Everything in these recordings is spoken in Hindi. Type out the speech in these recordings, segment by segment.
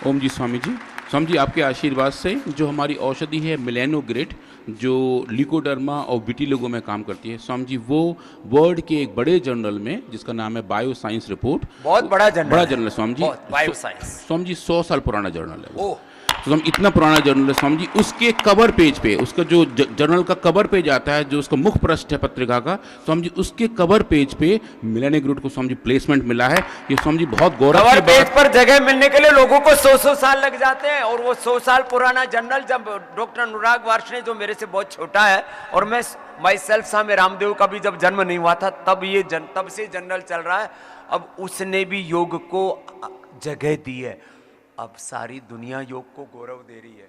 ओम जी स्वामी जी। स्वामी जी, आपके आशीर्वाद से जो हमारी औषधि है मिलेनोग्रिट, जो लिकोडर्मा और विटिलिगो में काम करती है, स्वामी जी वो वर्ल्ड के एक बड़े जर्नल में जिसका नाम है बायो साइंस रिपोर्ट, बहुत बड़ा जर्नल है। स्वामी जी। बहुत बायो साइंस स्वामी जी 100 साल पुराना जर्नल है वो। ओह, तो हम इतना पुराना जर्नल है स्वामी जी, उसके कवर पेज पे, उसका जो जर्नल का कवर पेज आता है, जो उसका मुख्य पृष्ठ है पत्रिका का, स्वामी जी उसके कवर पेज पे मिलेनोग्रिट को स्वामी जी प्लेसमेंट मिला है। ये स्वामी जी बहुत गौरव की कवर बात। पेज पर जगह मिलने के लिए लोगों को 100 साल लग जाते हैं, और वो 100 साल पुराना जर्नल, जब डॉक्टर अनुराग वार्ष्णेय जो मेरे से बहुत छोटा है, और मैं माई सेल्फ स्वामी रामदेव का भी जब जन्म नहीं हुआ था, तब से जर्नल चल रहा है। अब उसने भी योग को जगह दी है। अब सारी दुनिया योग को गौरव दे रही है।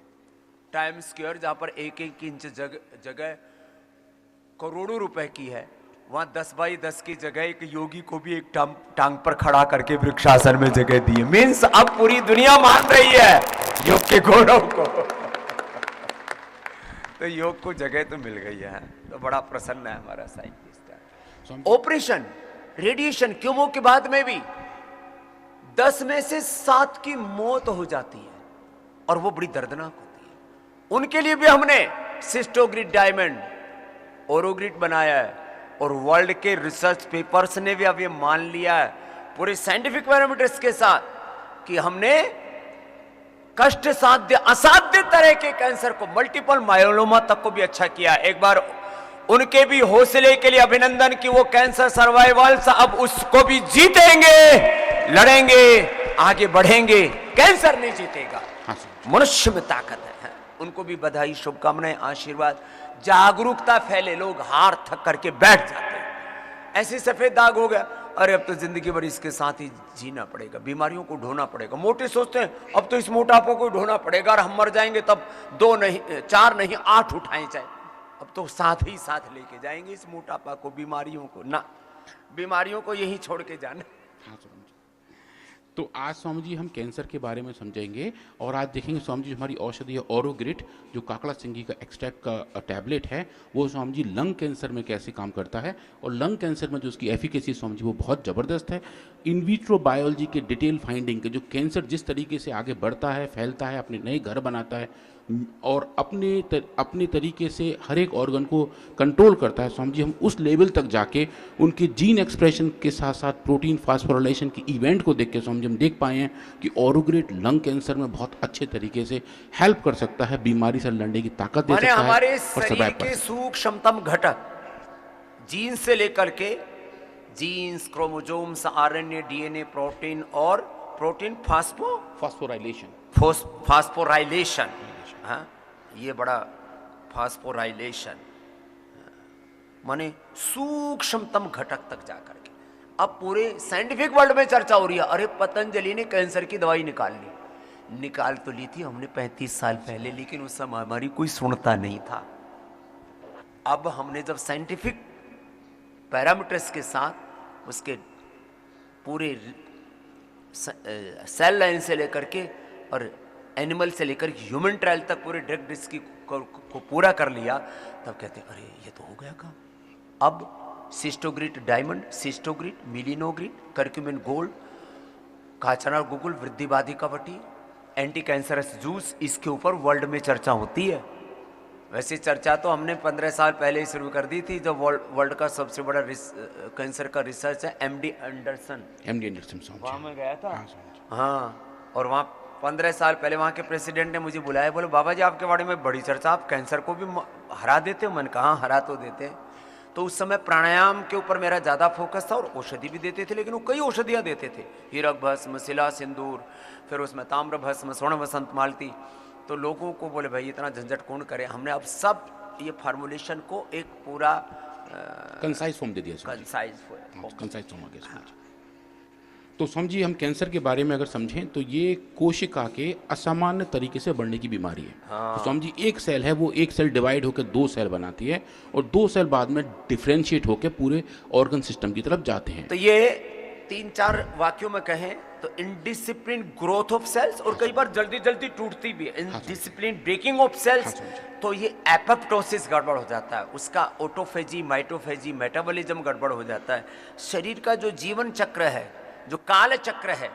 टाइम स्क्वायर जहां पर 1-1 इंच जगह करोड़ों रुपए की है, वहां 10 बाई 10 की जगह एक योगी को भी एक टांग पर खड़ा करके वृक्षासन में जगह दी है। मीन्स अब पूरी दुनिया मान रही है योग के गौरव को। तो योग को जगह तो मिल गई है, तो बड़ा प्रसन्न है हमारा साइंटिस्ट। ऑपरेशन रेडिएशन क्यूमो के बाद में भी 10 में से 7 की मौत हो जाती है, और वो बड़ी दर्दनाक होती है। उनके लिए भी हमने सिस्टोग्रिड डायमंड, ओरोग्रिड बनाया है, और वर्ल्ड के रिसर्च पेपर्स ने भी अब ये मान लिया है पूरे साइंटिफिक पैरामीटर्स के साथ कि हमने कष्ट साध्य असाध्य तरह के कैंसर को, मल्टीपल मायोलोमा तक को भी अच्छा किया। एक बार उनके भी हौसले के लिए अभिनंदन कि वो कैंसर सर्वाइवल अब उसको भी जीतेंगे, लड़ेंगे, आगे बढ़ेंगे। कैंसर नहीं जीतेगा, मनुष्य में ताकत है। उनको भी बधाई, शुभकामनाएं, आशीर्वाद। जागरूकता फैले, लोग हार थक करके बैठ जाते हैं। ऐसे सफेद दाग हो गया, अरे अब तो जिंदगी भर इसके साथ ही जीना पड़ेगा, बीमारियों को ढोना पड़ेगा। मोटे सोचते हैं अब तो इस मोटापे को ढोना पड़ेगा, और हम मर जाएंगे तब 2 नहीं 4 नहीं 8 उठाए जाए। अब तो साथ ही साथ लेके जाएंगे इस मोटापा को, बीमारियों को ना, बीमारियों को यही छोड़ के जाना। तो आज स्वामी जी हम कैंसर के बारे में समझेंगे, और आज देखेंगे स्वामी जी हमारी औषधि है ओरोग्रिट, जो काकड़ा सिंगी का एक्सट्रैक्ट का टैबलेट है, वो स्वामी जी लंग कैंसर में कैसे काम करता है, और लंग कैंसर में जो उसकी एफिकेसी स्वामी जी वो बहुत ज़बरदस्त है। इन विट्रो बायोलॉजी के डिटेल फाइंडिंग के, जो कैंसर जिस तरीके से आगे बढ़ता है, फैलता है, अपने नए घर बनाता है, और अपने तरीके से हर एक ऑर्गन को कंट्रोल करता है, स्वामी जी हम उस लेवल तक जाके उनके जीन एक्सप्रेशन के साथ साथ प्रोटीन फास्फोराइलेशन की इवेंट को देख के स्वामी जी हम देख पाए हैं कि ओरोग्रिट लंग कैंसर में बहुत अच्छे तरीके से हेल्प कर सकता है, बीमारी से लड़ने की ताकत दे सकता है। हमारे शरीर के सूक्ष्मतम घटक, जीन से लेकर के genes, chromosomes, RNA, DNA, protein और प्रोटीन फास्फोराइलेशन, हाँ, ये बड़ा फास्फोराइलेशन माने सूक्ष्मतम घटक तक जाकर के अब पूरे साइंटिफिक वर्ल्ड में चर्चा हो रही है। अरे पतंजलि ने कैंसर की दवाई निकाल तो ली थी हमने 35 साल पहले, लेकिन उस समय हमारी कोई सुनता नहीं था। अब हमने जब साइंटिफिक पैरामीटर्स के साथ उसके पूरे सेल लाइन से लेकर के और एनिमल से लेकर ह्यूमन ट्रायल तक पूरे ड्रग डिस्क को पूरा कर लिया, तब कहते हैं अरे ये तो हो गया काम। अब सिस्टोग्रिड diamond, सिस्टोग्रिड, मिलिनोग्रिड, curcumin gold, काचना guggul, वृद्धिवादी कवटी, anti cancerous juice, इसके ऊपर वर्ल्ड में चर्चा होती है। वैसे चर्चा तो हमने 15 साल पहले ही शुरू कर दी थी, जब वर्ल्ड का सबसे बड़ा कैंसर का रिसर्च है एमडी एंडरसन, वहाँ मैं गया था। हाँ, और वहाँ 15 साल पहले वहाँ के प्रेसिडेंट ने मुझे बुलाया, बोले बाबा जी आपके बारे में बड़ी चर्चा, आप कैंसर को भी हरा देते हो। मैंने कहा हरा तो देते हैं। तो उस समय प्राणायाम के ऊपर मेरा ज़्यादा फोकस था, और औषधि भी देते थे, लेकिन वो कई औषधियाँ देते थे, हीरक भस्म, शिला सिंदूर, फिर उसमें ताम्र भस्म, स्वर्ण वसंत मालती। तो लोगों को बोले भाई इतना झंझट कौन करे, हमने अब सब ये फार्मूलेशन को एक पूरा कंसाइज फॉर्म दे दिया, कंसाइज फॉर्म आ गया। तो समझिए हम कैंसर के बारे में अगर समझें तो ये कोशिका के असामान्य तरीके से बढ़ने की बीमारी है। हाँ। तो समझिए एक सेल है, वो एक सेल डिवाइड होकर 2 सेल बनाती है, और 2 सेल बाद में डिफ्रेंशिएट होकर पूरे ऑर्गन सिस्टम की तरफ जाते हैं। तो ये 3-4 वाक्यों में कहें तो इनडिसिप्लिन ग्रोथ ऑफ सेल्स, और कई बार जल्दी जल्दी टूटती भी है, इनडिसिप्लिन ब्रेकिंग ऑफ सेल्स। तो ये एपोप्टोसिस गड़बड़ हो जाता है, उसका ऑटोफेजी, माइटोफेजी, मेटाबॉलिज्म गड़बड़ हो जाता है। शरीर का जो जीवन चक्र है, जो काल चक्र है,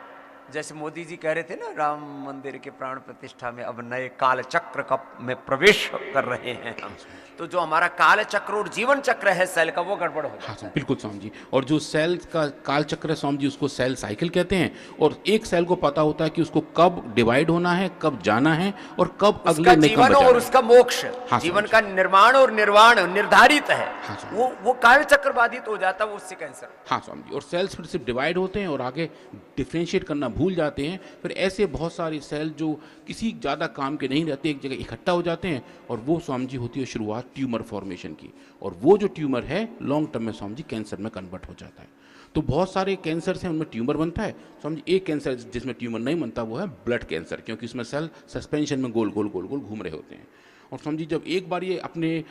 जैसे मोदी जी कह रहे थे ना, राम मंदिर के प्राण प्रतिष्ठा में अब नए काल चक्र का में प्रवेश कर रहे हैं हम, तो जो हमारा काल चक्र और जीवन चक्र है सेल का, वो गड़बड़ हो जाता है। बिल्कुल स्वामी जी। और जो सेल का काल चक्र है स्वामी जी, उसको सेल साइकिल कहते हैं। और एक सेल को पता होता है कि उसको कब डिवाइड होना है, कब जाना है और कब अगले जीवन और उसका मोक्ष, जीवन का निर्माण और निर्वाण निर्धारित है। वो काल चक्र बाधित हो जाता है, वो उससे कैंसर। हाँ स्वामी जी। और सेल्स फिर सिर्फ डिवाइड होते हैं और आगे डिफ्रेंशिएट करना भूल जाते हैं। फिर ऐसे बहुत सारे सेल जो किसी ज़्यादा काम के नहीं रहते, एक जगह इकट्ठा हो जाते हैं, और वो स्वामी जी होती है शुरुआत ट्यूमर फॉर्मेशन की। और वो जो ट्यूमर है लॉन्ग टर्म में स्वामी जी कैंसर में कन्वर्ट हो जाता है। तो बहुत सारे कैंसर्स हैं, उनमें ट्यूमर बनता है स्वामी जी। एक कैंसर जिसमें ट्यूमर नहीं बनता वो है ब्लड कैंसर, क्योंकि उसमें सेल सस्पेंशन में गोल गोल गोल गोल घूम रहे होते हैं। और स्वामी जी जब एक बार ये अपने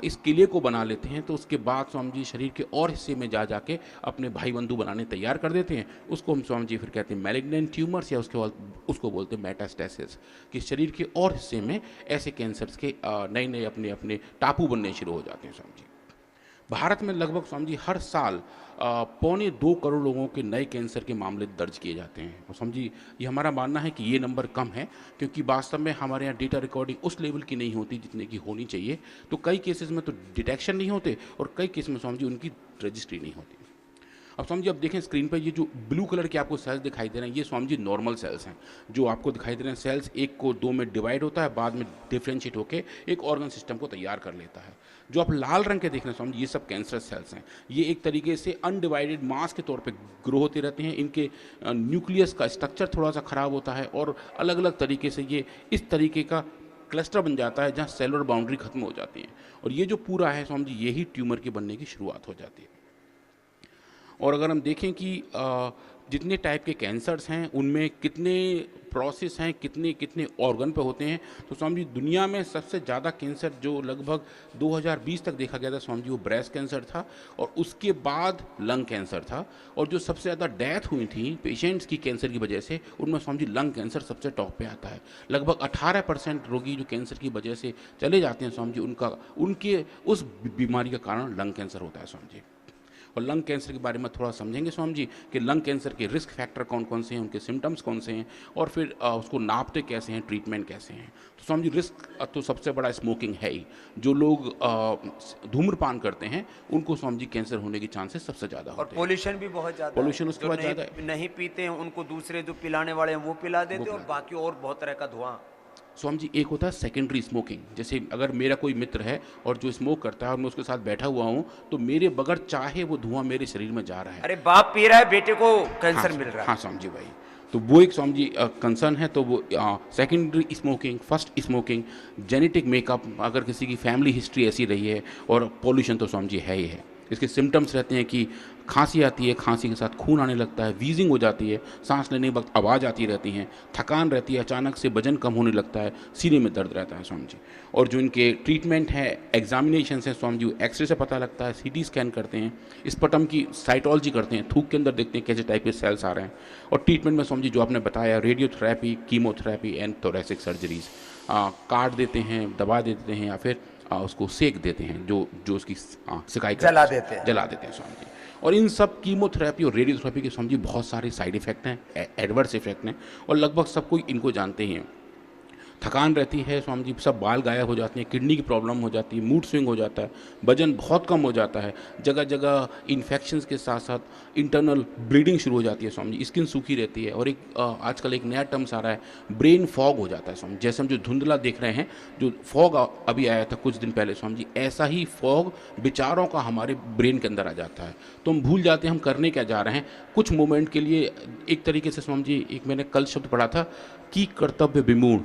इस किले को बना लेते हैं, तो उसके बाद स्वामी जी शरीर के और हिस्से में जा जाके अपने भाई बंधु बनाने तैयार कर देते हैं। उसको हम स्वामी जी फिर कहते हैं मैलिग्नेंट ट्यूमर्स, या उसके बाद उसको बोलते हैं मेटास्टेसिस, कि शरीर के और हिस्से में ऐसे कैंसर्स के नए नए अपने अपने टापू बनने शुरू हो जाते हैं स्वामी जी। भारत में लगभग स्वामी जी हर साल 1.25 करोड़ लोगों के नए कैंसर के मामले दर्ज किए जाते हैं। और स्वामी जी ये हमारा मानना है कि ये नंबर कम है, क्योंकि वास्तव में हमारे यहाँ डेटा रिकॉर्डिंग उस लेवल की नहीं होती जितने की होनी चाहिए। तो कई केसेस में तो डिटेक्शन नहीं होते, और कई केस में स्वामी जी उनकी रजिस्ट्री नहीं होती। अब स्वामी जी अब देखें स्क्रीन पर ये जो ब्लू कलर के आपको सेल्स दिखाई दे रहे हैं, ये स्वामी जी नॉर्मल सेल्स हैं जो आपको दिखाई दे रहे हैं। सेल्स एक को 2 में डिवाइड होता है, बाद में डिफ्रेंशिएट होकर एक ऑर्गन सिस्टम को तैयार कर लेता है। जो आप लाल रंग के देख रहे हैं स्वामी जी, ये सब कैंसर सेल्स हैं। ये एक तरीके से अनडिवाइडेड मास के तौर पे ग्रो होते रहते हैं। इनके न्यूक्लियस का स्ट्रक्चर थोड़ा सा ख़राब होता है, और अलग अलग तरीके से ये इस तरीके का क्लस्टर बन जाता है जहाँ सेलुलर बाउंड्री खत्म हो जाती है। और ये जो पूरा है स्वामी जी, यही ट्यूमर के बनने की शुरुआत हो जाती है। और अगर हम देखें कि जितने टाइप के कैंसर्स हैं उनमें कितने प्रोसेस हैं, कितने कितने ऑर्गन पे होते हैं, तो स्वामी जी दुनिया में सबसे ज़्यादा कैंसर जो लगभग 2020 तक देखा गया था स्वामी जी, वो ब्रेस्ट कैंसर था, और उसके बाद लंग कैंसर था। और जो सबसे ज़्यादा डेथ हुई थी पेशेंट्स की कैंसर की वजह से, उनमें स्वामी जी लंग कैंसर सबसे टॉप पे आता है। लगभग 18% रोगी जो कैंसर की वजह से चले जाते हैं स्वामी जी, उनके उस बीमारी का कारण लंग कैंसर होता है स्वामी जी। और लंग कैंसर के बारे में थोड़ा समझेंगे स्वामी जी कि लंग कैंसर के रिस्क फैक्टर कौन कौन से हैं, उनके सिम्टम्स कौन से हैं, और फिर उसको नापते कैसे हैं, ट्रीटमेंट कैसे हैं। तो स्वामी जी रिस्क तो सबसे बड़ा स्मोकिंग है ही। जो लोग धूम्रपान करते हैं उनको स्वामी जी कैंसर होने के चांसेस सबसे ज़्यादा होते हैं। और पोल्यूशन भी बहुत ज़्यादा, पोल्यूशन उसके बाद ज़्यादा नहीं पीते हैं उनको दूसरे जो पिलाने वाले हैं वो पिला देते हैं, और बाकी और बहुत तरह का धुआं। स्वामी जी एक होता है सेकेंडरी स्मोकिंग। जैसे अगर मेरा कोई मित्र है और जो स्मोक करता है और मैं उसके साथ बैठा हुआ हूँ, तो मेरे बगैर चाहे वो धुआं मेरे शरीर में जा रहा है। अरे बाप पी रहा है, बेटे को कैंसर मिल रहा है। हाँ स्वामी जी भाई, तो वो एक स्वामी जी कंसर्न है। तो वो secondary smoking, first smoking, genetic makeup, अगर किसी की फैमिली हिस्ट्री ऐसी रही है, और पॉल्यूशन तो स्वामी जी है ही है। इसके सिम्टम्स रहते हैं कि खांसी आती है, खांसी के साथ खून आने लगता है, वीजिंग हो जाती है, सांस लेने के वक्त आवाज़ आती रहती है, थकान रहती है, अचानक से वजन कम होने लगता है, सीने में दर्द रहता है स्वामी जी। और जो इनके ट्रीटमेंट है, एग्जामिनेशन है स्वामी जी, एक्सरे से पता लगता है, सीटी स्कैन करते हैं, स्पटम की साइटोलॉजी करते हैं, थूक के अंदर देखते हैं कैसे टाइप के सेल्स आ रहे हैं। और ट्रीटमेंट में स्वामी जी जो आपने बताया, radiotherapy, chemotherapy and thoracic surgeries, काट देते हैं, दबा देते हैं, या फिर उसको सेक देते हैं, जो उसकी सिकाई जला देते हैं स्वामी जी। और इन सब कीमोथेरेपी और रेडियोथेरेपी के स्वामी जी बहुत सारे साइड इफेक्ट हैं, एडवर्स इफेक्ट हैं, और लगभग सब कोई इनको जानते ही हैं। थकान रहती है स्वामी जी, सब बाल गायब हो जाते हैं, किडनी की प्रॉब्लम हो जाती है, मूड स्विंग हो जाता है, वजन बहुत कम हो जाता है, जगह जगह इन्फेक्शंस के साथ साथ इंटरनल ब्लीडिंग शुरू हो जाती है स्वामी जी, स्किन सूखी रहती है। और एक आजकल एक नया टर्म्स आ रहा है, ब्रेन फॉग हो जाता है स्वामी। जैसे हम जो धुंधला देख रहे हैं, जो फॉग अभी आया था कुछ दिन पहले स्वामी जी, ऐसा ही फॉग विचारों का हमारे ब्रेन के अंदर आ जाता है। तो हम भूल जाते हैं हम करने क्या जा रहे हैं कुछ मोमेंट के लिए। एक तरीके से स्वामी जी, एक मैंने कल शब्द पढ़ा था कि कर्तव्य विमूढ़,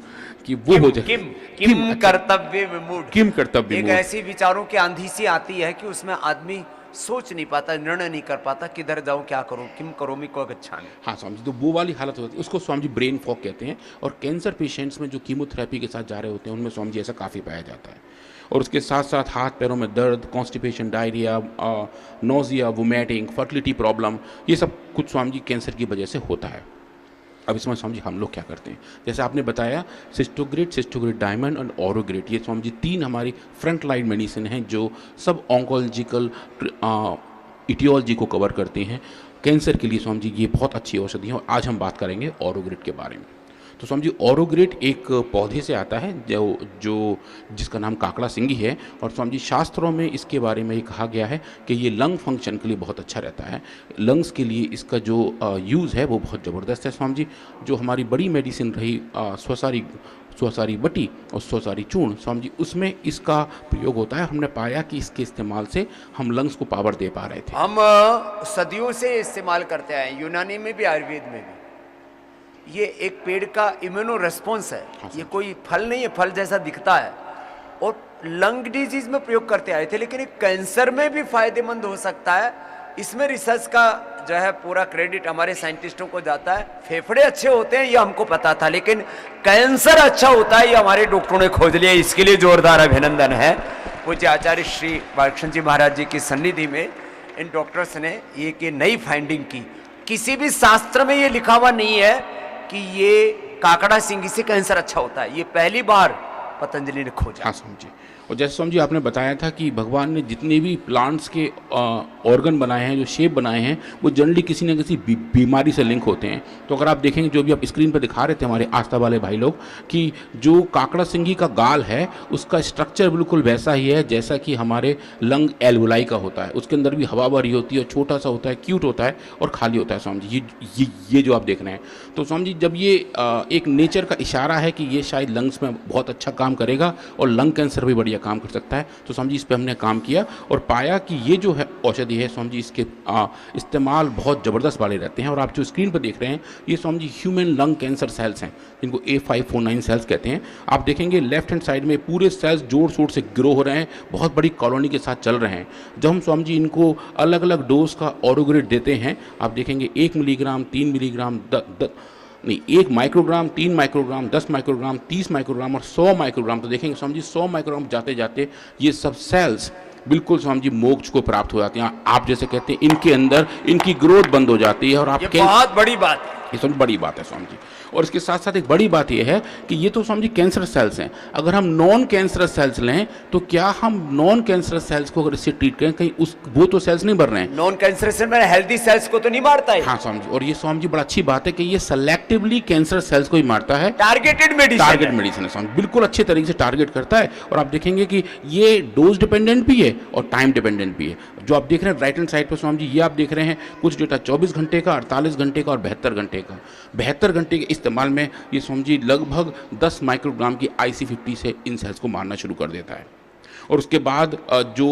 कि वो हो जाए किम कर्तव्य विमूढ़। किम कर्तव्य एक ऐसी विचारों की आंधी सी आती है कि उसमें आदमी सोच नहीं पाता, निर्णय नहीं कर पाता, किधर जाऊं, क्या करूं, किम करोमि को गच्छामि। हाँ स्वामी जी, तो वो वाली हालत होती है, उसको स्वामी जी ब्रेन फॉग कहते हैं। और कैंसर पेशेंट्स में जो कीमोथेरेपी के साथ जा रहे होते हैं उनमें स्वामी जी ऐसा काफ़ी पाया जाता है। और उसके साथ साथ हाथ पैरों में दर्द, constipation, diarrhoea, nausea, vomiting, fertility problem, ये सब कुछ स्वामी जी कैंसर की वजह से होता है। अब इसमें स्वामी जी हम लोग क्या करते हैं, जैसे आपने बताया सिस्टोग्रिड डायमंड और ऑरोग्रिड, ये स्वामी जी 3 हमारी फ्रंट लाइन मेडिसिन हैं जो सब ऑन्कोलॉजिकल इटियोलॉजी को कवर करती हैं। कैंसर के लिए स्वामी जी ये बहुत अच्छी औषधि है। और आज हम बात करेंगे ऑरोग्रिड के बारे में। तो स्वामी जी ऑरोग्रिड एक पौधे से आता है जो जिसका नाम काकड़ा सिंगी है। और स्वामी जी शास्त्रों में इसके बारे में ये कहा गया है कि ये लंग फंक्शन के लिए बहुत अच्छा रहता है। लंग्स के लिए इसका जो यूज़ है वो बहुत ज़बरदस्त है स्वामी जी। जो हमारी बड़ी मेडिसिन रही स्वसारी बटी और स्वसारी चूर्ण स्वामी जी, उसमें इसका प्रयोग होता है। हमने पाया कि इसके इस्तेमाल से हम लंग्स को पावर दे पा रहे थे। हम सदियों से इस्तेमाल करते आए, यूनानी में भी आयुर्वेद में भी। ये एक पेड़ का इम्यूनो रेस्पॉन्स है। ये कोई फल नहीं है, फल जैसा दिखता है। और लंग डिजीज में प्रयोग करते आए थे, लेकिन कैंसर में भी फायदेमंद हो सकता है। इसमें रिसर्च का जो है पूरा क्रेडिट हमारे साइंटिस्टों को जाता है। फेफड़े अच्छे होते हैं ये हमको पता था, लेकिन कैंसर अच्छा होता है ये हमारे डॉक्टरों ने खोज लिया। इसके लिए जोरदार अभिनंदन है। पूज्य आचार्य श्री बालकृष्ण जी महाराज जी की सन्निधि में इन डॉक्टर्स ने ये नई फाइंडिंग की। किसी भी शास्त्र में ये लिखा हुआ नहीं है कि ये काकड़ा सिंगी से कैंसर अच्छा होता है। ये पहली बार पतंजलि ने खोजा। हाँ समझे। और जैसे स्वामी जी आपने बताया था कि भगवान ने जितने भी प्लांट्स के ऑर्गन बनाए हैं, जो शेप बनाए हैं, वो जनरली किसी न किसी बीमारी से लिंक होते हैं। तो अगर आप देखेंगे जो भी आप स्क्रीन पर दिखा रहे थे हमारे आस्था वाले भाई लोग, कि जो काकड़ा सिंगी का गाल है उसका स्ट्रक्चर बिल्कुल वैसा ही है जैसा कि हमारे लंग एल्वुलाई का होता है। उसके अंदर भी हवा भरी होती है, छोटा सा होता है, क्यूट होता है और खाली होता है स्वामी जी। ये जो आप देख रहे हैं, तो स्वामी जी जब ये एक नेचर का इशारा है कि ये शायद लंग्स में बहुत अच्छा काम करेगा और लंग कैंसर भी बढ़िया काम कर सकता है, तो स्वामी जी इस पे हमने काम किया और पाया कि ये जो है औषधि है स्वामी जी, इसके इस्तेमाल बहुत ज़बरदस्त वाले रहते हैं। और आप जो स्क्रीन पर देख रहे हैं ये Swami ji human lung cancer cells हैं, जिनको A549 सेल्स कहते हैं। आप देखेंगे लेफ्ट हैंड साइड में पूरे सेल्स जोर शोर से ग्रो हो रहे हैं, बहुत बड़ी कॉलोनी के साथ चल रहे हैं। जब हम स्वामी जी इनको अलग अलग डोज का ऑरोग्रिड देते हैं, आप देखेंगे 1 milligram, 3 milligram, 1 microgram, 3 microgram, 10 microgram, 30 microgram और 100 माइक्रोग्राम। तो देखेंगे स्वामी जी 100 माइक्रोग्राम जाते जाते ये सब सेल्स बिल्कुल स्वामी जी मोक्ष को प्राप्त हो जाते हैं। आप जैसे कहते हैं इनके अंदर इनकी ग्रोथ बंद हो जाती है। और आप बहुत बड़ी बात है, ये सब बड़ी बात है स्वामी जी। और इसके साथ साथ एक बड़ी बात यह है कि ये तो स्वामी जी कैंसर सेल्स हैं। अगर हम नॉन कैंसर सेल्स लें तो क्या हम नॉन कैंसर सेल्स को अगर इससे ट्रीट करें, कहीं वो तो सेल्स नहीं बढ़ रहे हैं। नॉन कैंसर सेल में हेल्दी सेल्स को तो नहीं मारता है। हाँ स्वामी जी। और ये स्वामी जी बड़ा अच्छी बात है कि ये सेलेक्टिवली कैंसर सेल्स को ही मारता है। टारगेटेड मेडिसिन है स्वामी, बिल्कुल अच्छे तरीके से टारगेट करता है। और आप देखेंगे कि ये डोज डिपेंडेंट भी है और टाइम डिपेंडेंट भी है। जो आप देख रहे हैं राइट हैंड साइड पर स्वामी जी, ये आप देख रहे हैं कुछ डेटा 24 घंटे का, 48 घंटे का और 72 घंटे का। 72 घंटे के इस्तेमाल में ये स्वामी जी लगभग 10 माइक्रोग्राम की IC50 से इन सेल्स को मारना शुरू कर देता है। और उसके बाद जो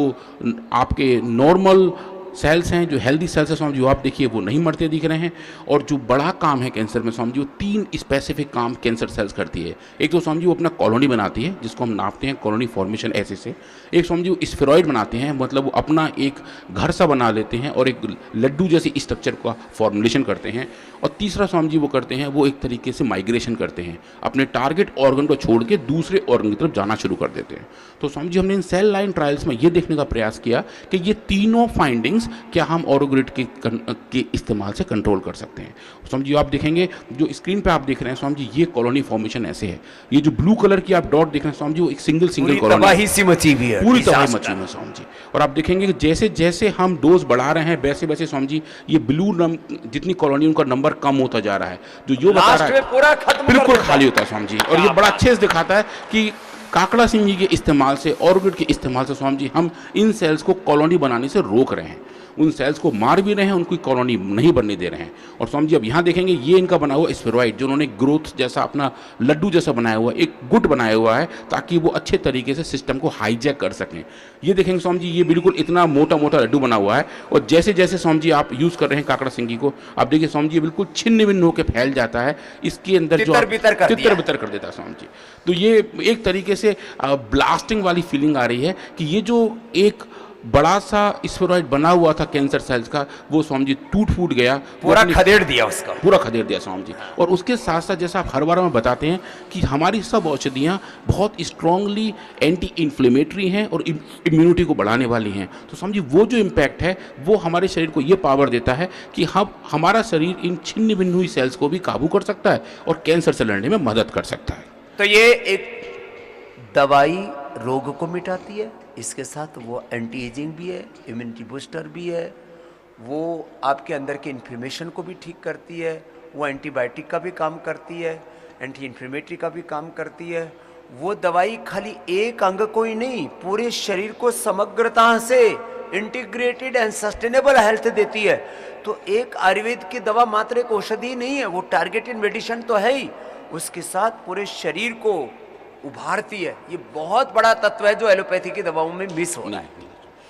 आपके नॉर्मल सेल्स हैं, जो हेल्दी सेल्स हैं स्वामी जी, आप देखिए वो नहीं मरते दिख रहे हैं। और जो बड़ा काम है कैंसर में स्वामी जी, वो 3 स्पेसिफिक काम कैंसर सेल्स करती है। एक तो स्वामी जी वो अपना कॉलोनी बनाती है, जिसको हम नापते हैं कॉलोनी फॉर्मेशन ऐसे से। एक स्वामी जी वो स्फेरॉइड बनाते हैं, मतलब वो अपना एक घर सा बना लेते हैं और एक लड्डू जैसी स्ट्रक्चर का फॉर्मुलेशन करते हैं। और तीसरा स्वामी जी वो करते हैं, वो एक तरीके से माइग्रेशन करते हैं, अपने टारगेट ऑर्गन को छोड़ के दूसरे ऑर्गन की तरफ जाना शुरू कर देते हैं। तो स्वामी जी हमने इन सेल लाइन ट्रायल्स में ये देखने का प्रयास किया कि ये तीनों फाइंडिंग्स क्या हम ऑरोग्रिड के इस्तेमाल से कंट्रोल कर सकते हैं। स्वामी जी आप देखेंगे जो स्क्रीन पे आप देख रहे हैं स्वामी जी, ये कॉलोनी फॉर्मेशन ऐसे है। ये जो ब्लू कलर की आप डॉट देख रहे हैं स्वामी जी, वो एक सिंगल कॉलोनी पूरी तबाही मची हुई है स्वामी जी। और आप देखेंगे कि जैसे जैसे हम डोज बढ़ा रहे हैं वैसे वैसे स्वामी जी ये ब्लू जितनी कॉलोनी उनका नंबर कम होता जा रहा है, जो बता रहा है पूरा खत्म बिल्कुल खाली होता है स्वामी जी। और ये बड़ा अच्छे से दिखाता है कि काकड़ा सिंगी के इस्तेमाल से, ऑरोग्रिड के इस्तेमाल से स्वामी जी हम इन सेल्स को कॉलोनी बनाने से रोक रहे हैं, उन सेल्स को मार भी रहे हैं, उनकी कॉलोनी नहीं बनने दे रहे हैं। और स्वामी जी अब यहाँ देखेंगे ये इनका बना हुआ स्फेरॉइड, जो उन्होंने ग्रोथ जैसा अपना लड्डू जैसा बनाया हुआ, एक गुट बनाया हुआ है ताकि वो अच्छे तरीके से सिस्टम को हाईजैक कर सकें। ये देखेंगे स्वामी जी, ये बिल्कुल इतना मोटा मोटा लड्डू बना हुआ है। और जैसे जैसे स्वामी जी आप यूज़ कर रहे हैं काकड़ा सिंगी को, आप देखिए स्वामी जी बिल्कुल छिन्न भिन्न होकर फैल जाता है। इसके अंदर जो तितर बितर कर देता है स्वामी जी। तो ये एक तरीके से ब्लास्टिंग वाली फीलिंग आ रही है कि ये जो एक बड़ा सा स्फेरॉइड बना हुआ था कैंसर सेल्स का, वो स्वामी जी टूट फूट गया, पूरा खदेड़ दिया स्वामी जी। और उसके साथ साथ जैसा आप हर बार में बताते हैं कि हमारी सब औषधियाँ बहुत स्ट्रांगली एंटी इन्फ्लेमेटरी हैं और इम्यूनिटी को बढ़ाने वाली हैं। तो स्वामी जी वो जो इम्पैक्ट है वो हमारे शरीर को ये पावर देता है कि हमारा शरीर इन छिन्न भिन्न हुई सेल्स को भी काबू कर सकता है और कैंसर से लड़ने में मदद कर सकता है। तो ये एक दवाई रोग को मिटाती है, इसके साथ वो एंटी एजिंग भी है, इम्यूनिटी बूस्टर भी है वो आपके अंदर के इन्फ्लेमेशन को भी ठीक करती है, वो एंटीबायोटिक का भी काम करती है, एंटी इन्फ्लेमेटरी का भी काम करती है। वो दवाई खाली एक अंग को ही नहीं, पूरे शरीर को समग्रता से इंटीग्रेटेड एंड सस्टेनेबल हेल्थ देती है। तो एक आयुर्वेद की दवा मात्र एक औषधि नहीं है, वो टारगेटेड मेडिसिन तो है ही, उसके साथ पूरे शरीर को उभारती है। ये बहुत बड़ा तत्व है जो एलोपैथी की दवाओं में मिस हो रहा है।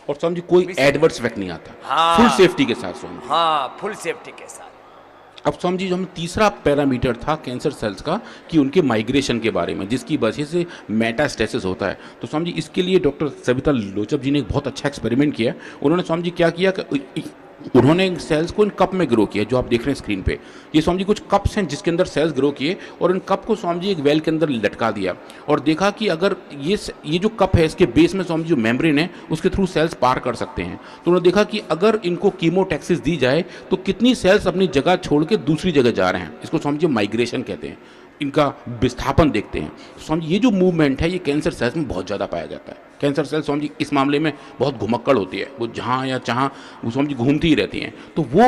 और समझिए कोई एडवर्स इफेक्ट नहीं आता। हाँ, फुल सेफ्टी के साथ समझिए। हाँ, फुल सेफ्टी के साथ। अब समझिए जो हम तीसरा पैरामीटर था कैंसर सेल्स का कि उनके माइग्रेशन के बारे में, जिसकी वजह से मेटास्टेसिस होता है। तो समझिए इसके लिए डॉक्टर सविता लोचब जी ने एक बहुत अच्छा एक्सपेरिमेंट किया। उन्होंने समझिए क्या किया कि उन्होंने सेल्स को इन कप में ग्रो किया, जो आप देख रहे हैं स्क्रीन पे। ये समझिए कुछ कप्स हैं जिसके अंदर सेल्स ग्रो किए, और इन कप को समझिए एक वेल के अंदर लटका दिया और देखा कि अगर ये जो कप है इसके बेस में समझिए जो मेम्ब्रेन है उसके थ्रू सेल्स पार कर सकते हैं। तो उन्होंने देखा कि अगर इनको कीमोटैक्सिस दी जाए तो कितनी सेल्स अपनी जगह छोड़ के दूसरी जगह जा रहे हैं। इसको समझिए माइग्रेशन कहते हैं। इनका विस्थापन देखते हैं। समझिए ये जो मूवमेंट है ये कैंसर सेल्स में बहुत ज़्यादा पाया जाता है। कैंसर सेल्स समझिए इस मामले में बहुत घुमक्कड़ होती है, वो जहाँ या जहाँ वो समझिए घूमती ही रहती हैं। तो वो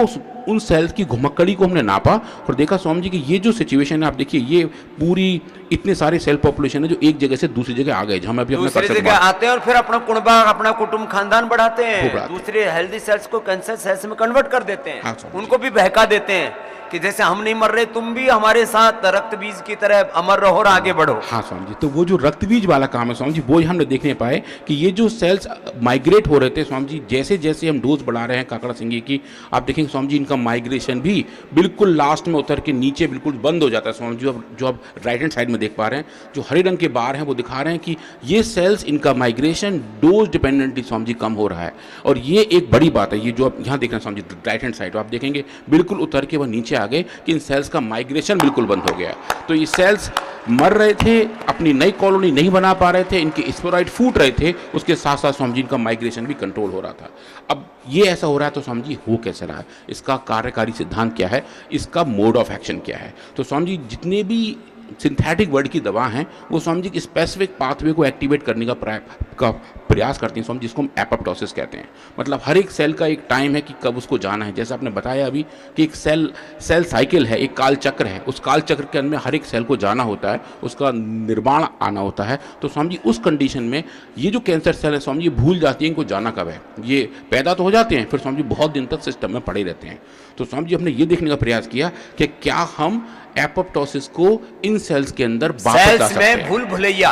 उन सेल्स की घुमक्कड़ी को हमने नापा और देखा समझिए कि ये जो सिचुएशन है, आप देखिए ये पूरी इतने सारे सेल पॉपुलेशन है जो एक जगह से दूसरी जगह आ गए, जहाँ अभी अपने दूसरी जगह आते हैं और फिर अपना कुनबा, अपना कुटुंब, खानदान बढ़ाते हैं, दूसरे हेल्दी सेल्स को कैंसर सेल्स में कन्वर्ट कर देते हैं। उनको भी बहका देते हैं कि जैसे हम नहीं मर रहे, तुम भी हमारे साथ रक्त बीज की तरह अमर रहो और आगे बढ़ो। हाँ समझिए, तो वो जो रक्त बीज वाला काम है समझिए वो हमने देखने पाए कि ये जो सेल्स माइग्रेट हो रहे थे समझिए, जैसे जैसे हम डोज बढ़ा रहे हैं काकड़ा सिंगी की, आप देखेंगे समझिए इनका माइग्रेशन भी बिल्कुल लास्ट में उतर के नीचे बिल्कुल बंद हो जाता है। समझिए जो आप राइट हैंड साइड में देख पा रहे हैं, जो हरे रंग के बार हैं वो दिखा रहे हैं कि ये सेल्स, इनका माइग्रेशन डोज डिपेंडेंटली समझिए कम हो रहा है। और ये एक बड़ी बात है। ये जो आप यहाँ देख रहे हैं समझिए राइट हैंड साइड, आप देखेंगे बिल्कुल उतर के वह नीचे आ गए कि इन सेल्स का माइग्रेशन बिल्कुल बंद हो गया। तो ये सेल्स मर रहे थे, अपनी नई कॉलोनी नहीं बना पा रहे थे, इनके स्पोराइड फूट रहे थे, उसके साथ साथ समझिए इनका माइग्रेशन भी कंट्रोल हो रहा था। अब ये ऐसा हो रहा है तो समझिए हो कैसे रहा है, इसका कार्यकारी सिद्धांत क्या है, इसका मोड ऑफ एक्शन क्या है। तो समझिए जितने भी सिंथेटिक वर्ड की दवा हैं वो समझिए स्पेसिफिक पाथवे को एक्टिवेट करने का प्रयास करती हैं, समझिए जिसको हम एपोप्टोसिस कहते हैं। मतलब हर एक सेल का एक टाइम है कि कब उसको जाना है। जैसे आपने बताया अभी कि एक सेल साइकिल है, एक काल चक्र है, उस काल चक्र के अंदर हर एक सेल को जाना होता है, उसका निर्माण आना होता है। तो समझिए उस कंडीशन में ये जो कैंसर सेल है समझिए भूल जाती है इनको जाना कब है। ये पैदा तो हो जाते हैं, फिर समझिए बहुत दिन तक सिस्टम में पड़े रहते हैं। तो समझिए हमने ये देखने का प्रयास किया कि क्या हम एपोप्टोसिस को इन सेल्स के अंदर वापस ला सकते हैं। भूल भुलैया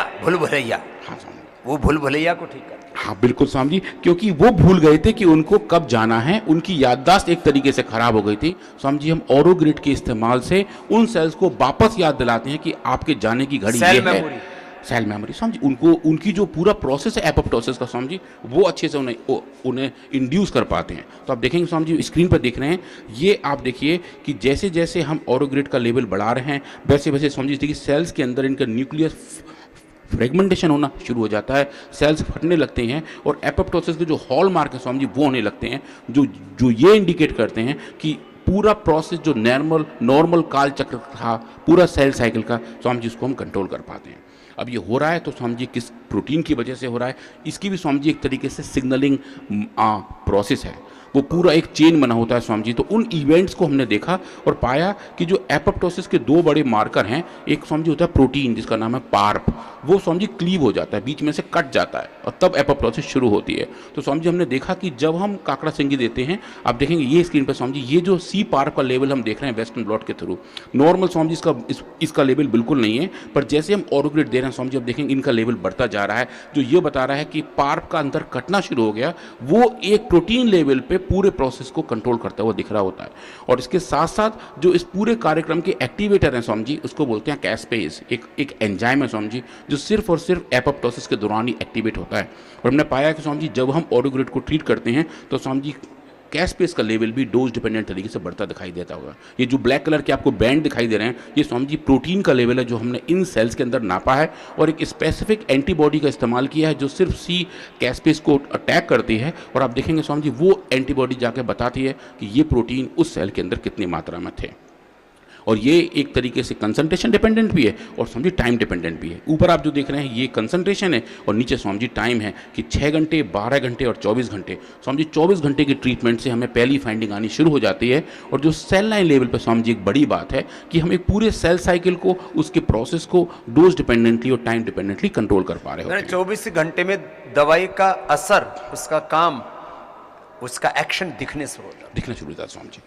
हाँ, वो भूल भुलैया को ठीक कर। हाँ बिल्कुल समझिए, क्योंकि वो भूल गए थे कि उनको कब जाना है, उनकी याददाश्त एक तरीके से खराब हो गई थी। समझिए हम ऑरोग्रिड के इस्तेमाल से उन सेल्स को वापस याद दिलाते हैं कि आपके जाने की घड़ी ये है। सेल मेमोरी समझिए उनको, उनकी जो पूरा प्रोसेस है एपोप्टोसिस का समझिए वो अच्छे से उन्हें इंड्यूस कर पाते हैं। तो आप देखेंगे समझिए स्क्रीन पर देख रहे हैं, ये आप देखिए कि जैसे जैसे हम ऑरोग्रिड का लेवल बढ़ा रहे हैं वैसे वैसे समझिए कि सेल्स के अंदर इनका न्यूक्लियस फ्रेगमेंटेशन होना शुरू हो जाता है, सेल्स फटने लगते हैं और एपोप्टोसिस के जो हॉल मार्क है समझिए वो होने लगते हैं, जो ये इंडिकेट करते हैं कि पूरा प्रोसेस जो नॉर्मल काल चक्र था पूरा सेल साइकिल का, समझिए इसको हम कंट्रोल कर पाते हैं। अब ये हो रहा है तो समझिए किस प्रोटीन की वजह से हो रहा है, इसकी भी समझिए एक तरीके से सिग्नलिंग प्रोसेस है, वो पूरा एक चेन बना होता है समझिए। तो उन इवेंट्स को हमने देखा और पाया कि जो एपोप्टोसिस के दो बड़े मार्कर हैं, एक समझिए होता है प्रोटीन जिसका नाम है पार्प, वो समझिए क्लीव हो जाता है, बीच में से कट जाता है और तब एपोप्टोसिस शुरू होती है। तो समझिए हमने देखा कि जब हम काकड़ा सिंगी देते हैं, आप देखेंगे ये स्क्रीन पर समझिए ये जो सी पार्प का लेवल हम देख रहे हैं वेस्टर्न ब्लॉट के थ्रू, नॉर्मल समझिए इसका लेवल बिल्कुल नहीं है, पर जैसे हम ऑरोग्रिड दे रहे हैं समझिए अब देखेंगे इनका लेवल बढ़ता जा रहा है, जो ये बता रहा है कि पार्प का अंदर कटना शुरू हो गया, वो एक प्रोटीन लेवल पे पूरे प्रोसेस को कंट्रोल करता हुआ दिख रहा होता है। और इसके साथ साथ जो इस पूरे कार्यक्रम के एक्टिवेटर हैं समझिए उसको बोलते हैं कैस्पेज, एक एंजाइम है समझिए जो सिर्फ और सिर्फ एपोप्टोसिस के दौरान ही एक्टिवेट होता है। और हमने पाया कि समझिए जब हम ऑरोग्रिड को ट्रीट करते हैं तो समझिए कैस्पेस का लेवल भी डोज डिपेंडेंट तरीके से बढ़ता दिखाई देता होगा। ये जो ब्लैक कलर के आपको बैंड दिखाई दे रहे हैं ये समझिए प्रोटीन का लेवल है जो हमने इन सेल्स के अंदर नापा है और एक स्पेसिफिक एंटीबॉडी का इस्तेमाल किया है जो सिर्फ सी कैस्पेस को अटैक करती है। और आप देखेंगे समझिए वो एंटीबॉडी जाके बताती है कि ये प्रोटीन उस सेल के अंदर कितनी मात्रा में थे। और ये एक तरीके से कंसंट्रेशन डिपेंडेंट भी है और समझिए टाइम डिपेंडेंट भी है। ऊपर आप जो देख रहे हैं ये कंसंट्रेशन है और नीचे समझिए टाइम है कि 6 घंटे, 12 घंटे और 24 घंटे। समझिए 24 घंटे की ट्रीटमेंट से हमें पहली फाइंडिंग आनी शुरू हो जाती है। और जो सेल लाइन लेवल पर समझिए एक बड़ी बात है कि हम एक पूरे सेल साइकिल को, उसके प्रोसेस को डोज डिपेंडेंटली और टाइम डिपेंडेंटली कंट्रोल कर पा रहे होते हैं। 24 घंटे में दवाई का असर, उसका काम, उसका एक्शन दिखने शुरू होता है स्वामी जी।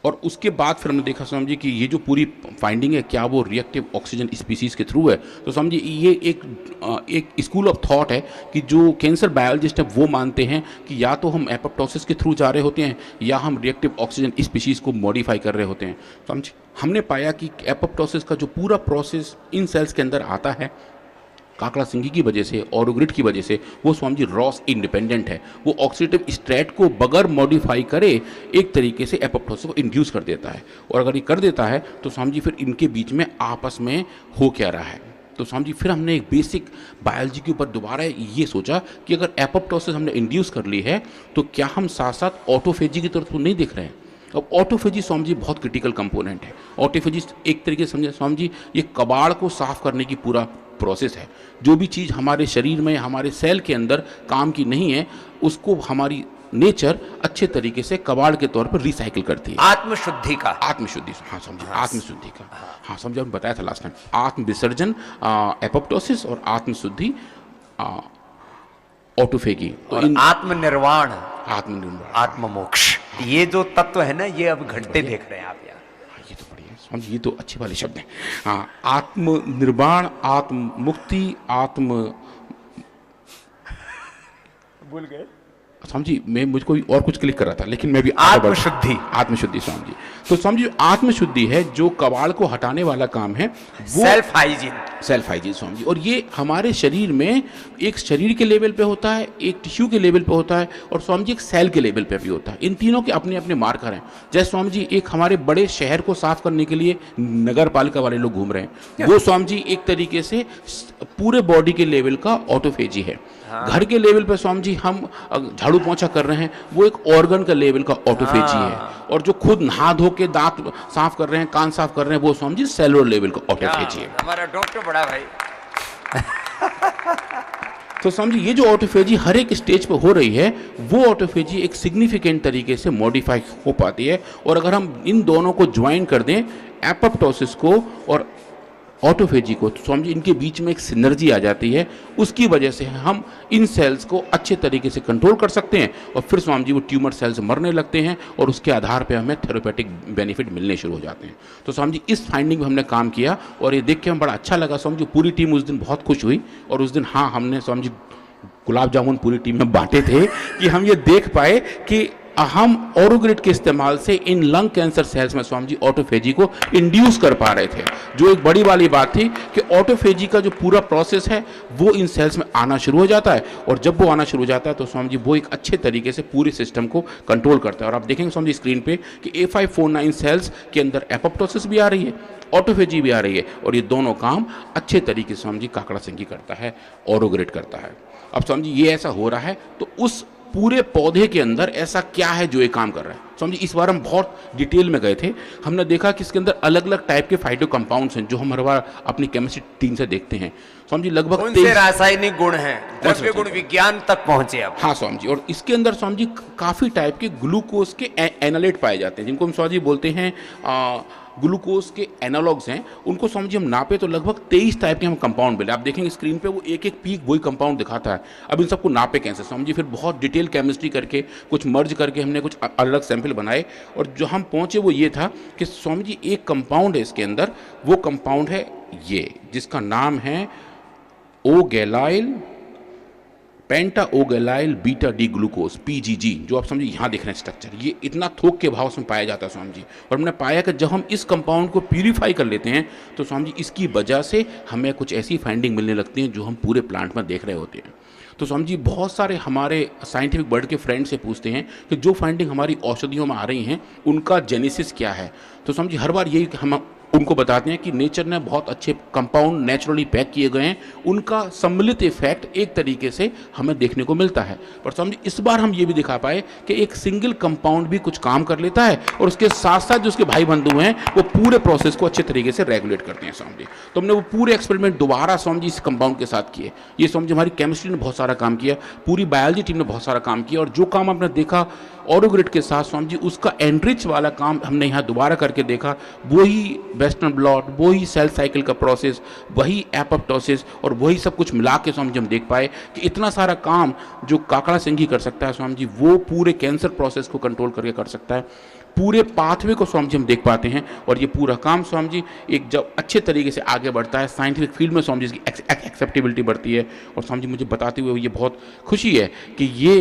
और उसके बाद फिर हमने देखा स्वामी जी कि ये जो पूरी फाइंडिंग है क्या वो रिएक्टिव ऑक्सीजन स्पीसीज के थ्रू है। तो समझिए ये एक स्कूल ऑफ थॉट है कि जो कैंसर बायोलॉजिस्ट है वो मानते हैं कि या तो हम एपोप्टोसिस के थ्रू जा रहे होते हैं या हम रिएक्टिव ऑक्सीजन स्पीसीज को मॉडिफाई कर रहे होते हैं। समझिए हमने पाया कि एपोप्टोसिस का जो पूरा प्रोसेस इन सेल्स के अंदर आता है काकड़ा सिंगी की वजह से, ऑरोग्रिड की वजह से, वो स्वामी जी रॉस इंडिपेंडेंट है। वो ऑक्सीडेटिव स्ट्रेट को बगैर मॉडिफाई करे एक तरीके से एपोप्टोसिस को इंड्यूस कर देता है। और अगर ये कर देता है तो स्वामी जी फिर इनके बीच में आपस में हो क्या रहा है। तो स्वामी जी फिर हमने एक बेसिक बायोलॉजी के ऊपर दोबारा ये सोचा कि अगर एपोप्टोसिस हमने इंड्यूस कर ली है तो क्या हम साथ साथ ऑटोफेजी की तरफ तो नहीं दिख रहे हैं। अब ऑटोफेजी स्वामी जी बहुत क्रिटिकल कंपोनेंट है। ऑटोफेजी एक तरीके से समझे स्वामी जी ये कबाड़ को साफ करने की पूरा प्रोसेस है। जो भी चीज़ हमारे शरीर में, हमारे सेल के अंदर काम की नहीं है, उसको हमारी नेचर अच्छे तरीके से कबाड़ के तौर पर रिसाइकिल करती है। आत्मशुद्धि का, आत्मशुद्धि, हाँ समझे, आत्मशुद्धि का, हाँ समझे, आपने बताया था लास्ट टाइम। आत्म विसर्जन एपोप्टोसिस और आत्मशुद्धि ऑटोफेगी। तो इन आत्मनिर्वाण, आत्ममोक्ष, ये जो तत्व है ना, ये अब घंटे देख रहे हैं आप यार। ये तो बढ़िया समझिए, ये तो अच्छे वाले शब्द हैं। हाँ, आत्मनिर्वाण, आत्म मुक्ति, आत्म भूल गए समझी। मैं मुझको और कुछ क्लिक कर रहा था लेकिन मैं भी आत्मशुद्धि, आत्मशुद्धि स्वामी जी। तो समझिए आत्मशुद्धि है जो कबाड़ को हटाने वाला काम है, वो self hygiene, self hygiene Swami ji. और ये हमारे शरीर में एक शरीर के लेवल पे होता है, एक टिश्यू के लेवल पे होता है और स्वामी जी एक सेल के लेवल पे भी होता है। इन तीनों के अपने अपने मार्कर हैं। जैसे स्वामी जी एक हमारे बड़े शहर को साफ करने के लिए नगर पालिका वाले लोग घूम रहे हैं, वो स्वामी जी एक तरीके से पूरे बॉडी के लेवल का ऑटोफेजी है। घर के लेवल पे स्वामी जी हम झाड़ू पोंछा कर रहे हैं, वो एक ऑर्गन का लेवल का ऑटोफेजी है। और जो खुद नहा धो के दांत साफ कर रहे हैं, कान साफ कर रहे हैं, वो स्वामी जी सेलुलर लेवल का ऑटोफेजी है। हमारा डॉक्टर बड़ा भाई तो समझिए ये जो ऑटोफेजी हर एक स्टेज पे हो रही है, वो ऑटोफेजी एक सिग्निफिकेंट तरीके से मॉडिफाई हो पाती है। और अगर हम इन दोनों को ज्वाइन कर दें, एपोप्टोसिस को और ऑटोफेजी को, तो समझिए इनके बीच में एक सिनर्जी आ जाती है। उसकी वजह से हम इन सेल्स को अच्छे तरीके से कंट्रोल कर सकते हैं और फिर स्वामी जी वो ट्यूमर सेल्स मरने लगते हैं और उसके आधार पे हमें थेरेपेटिक बेनिफिट मिलने शुरू हो जाते हैं। तो स्वामी जी इस फाइंडिंग में हमने काम किया और ये देख के हमें बड़ा अच्छा लगा। स्वामी जी पूरी टीम उस दिन बहुत खुश हुई और उस दिन हाँ हमने स्वामी जी गुलाब जामुन पूरी टीम में बांटे थे कि हम ये देख पाए कि हम ऑरोग्रिड के इस्तेमाल से इन लंग कैंसर सेल्स में स्वामी जी ऑटोफेजी को इंड्यूस कर पा रहे थे। जो एक बड़ी वाली बात थी कि ऑटोफेजी का जो पूरा प्रोसेस है वो इन सेल्स में आना शुरू हो जाता है और जब वो आना शुरू हो जाता है तो स्वामी जी वो एक अच्छे तरीके से पूरे सिस्टम को कंट्रोल करता है। और आप देखेंगे स्वामी जी स्क्रीन पे कि A549 सेल्स के अंदर एपोप्टोसिस भी आ रही है, ऑटोफेजी भी आ रही है और ये दोनों काम अच्छे तरीके से स्वामी जी काकड़ा सिंगी करता है, ऑरोग्रिड करता है। अब स्वामी जी ये ऐसा हो रहा है तो उस पूरे पौधे के अंदर ऐसा क्या है जो ये काम कर रहा है। समझिए इस बार हम बहुत डिटेल में गए थे। हमने देखा कि इसके अंदर अलग अलग टाइप के फाइटो कंपाउंड्स हैं जो हम हर बार अपनी केमिस्ट्री टीम से देखते हैं। समझिए लगभग कौन से रासायनिक गुण हैं, द्रव्य गुण विज्ञान तक पहुंचे अब। हाँ स्वामी जी, और इसके अंदर स्वामी जी काफी टाइप के ग्लूकोज के एनालेट पाए जाते हैं जिनको हम स्वामी जी बोलते हैं ग्लूकोज के एनालॉग्स हैं। उनको स्वामी जी हम नापे तो लगभग 23 टाइप के हम कंपाउंड मिले। आप देखेंगे स्क्रीन पे वो एक एक पीक वही कंपाउंड दिखाता है। अब इन सबको नापे कैसे स्वामी जी, फिर बहुत डिटेल केमिस्ट्री करके कुछ मर्ज करके हमने कुछ अलग सैंपल बनाए और जो हम पहुंचे वो ये था कि स्वामी जी एक कंपाउंड है इसके अंदर, वो कंपाउंड है ये जिसका नाम है ओगैलाइल पेंटा ओगैलाइल बीटा डी ग्लूकोज PGG, जो आप समझिए यहाँ देख रहे हैं स्ट्रक्चर, ये इतना थोक के भाव में पाया जाता है स्वामी जी। और हमने पाया कि जब हम इस कंपाउंड को प्यूरीफाई कर लेते हैं तो स्वामी जी इसकी वजह से हमें कुछ ऐसी फाइंडिंग मिलने लगती हैं जो हम पूरे प्लांट में देख रहे होते हैं। तो स्वामी जी बहुत सारे हमारे साइंटिफिक वर्ल्ड के फ्रेंड से पूछते हैं कि जो फाइंडिंग हमारी औषधियों में आ रही हैं उनका जेनेसिस क्या है। तो स्वामी जी हर बार यही हम उनको बताते हैं कि नेचर ने बहुत अच्छे कंपाउंड नेचुरली पैक किए गए हैं, उनका सम्मिलित इफेक्ट एक तरीके से हमें देखने को मिलता है। पर स्वामी जी इस बार हम ये भी दिखा पाए कि एक सिंगल कंपाउंड भी कुछ काम कर लेता है और उसके साथ साथ जो उसके भाई बंधु हैं वो पूरे प्रोसेस को अच्छे तरीके से रेगुलेट करते हैं स्वामी जी। तो हमने वो पूरे एक्सपेरिमेंट दोबारा स्वामी जी इस कंपाउंड के साथ किए। ये स्वामी जी हमारी केमिस्ट्री ने बहुत सारा काम किया, पूरी बायोलॉजी टीम ने बहुत सारा काम किया, और जो काम आपने देखा ऑरोग्रिड के साथ स्वामी जी उसका एनरिच वाला काम हमने यहाँ दोबारा करके देखा। वही वेस्टर्न ब्लॉट, वही सेल साइकिल का प्रोसेस, वही एपोप्टोसिस और वही सब कुछ मिला के स्वामी जी हम देख पाए कि इतना सारा काम जो काकड़ा सिंघी कर सकता है स्वामी जी, वो पूरे कैंसर प्रोसेस को कंट्रोल करके कर सकता है। पूरे पाथवे को स्वामी जी हम देख पाते हैं, और ये पूरा काम स्वामी जी एक जब अच्छे तरीके से आगे बढ़ता है साइंटिफिक फील्ड में स्वामी जी इसकी एक्सेप्टेबिलिटी बढ़ती है। और स्वामी जी मुझे बताते हुए ये बहुत खुशी है कि ये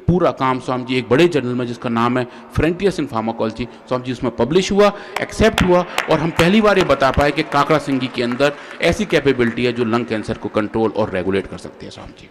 पूरा काम स्वामी जी एक बड़े जर्नल में जिसका नाम है फ्रंटियर्स इन फार्माकोलॉजी स्वामी जी उसमें पब्लिश हुआ, एक्सेप्ट हुआ, और हम पहली बार ये बता पाए कि काकड़ा सिंघी के अंदर ऐसी कैपेबिलिटी है जो लंग कैंसर को कंट्रोल और रेगुलेट कर सकती है स्वामी जी।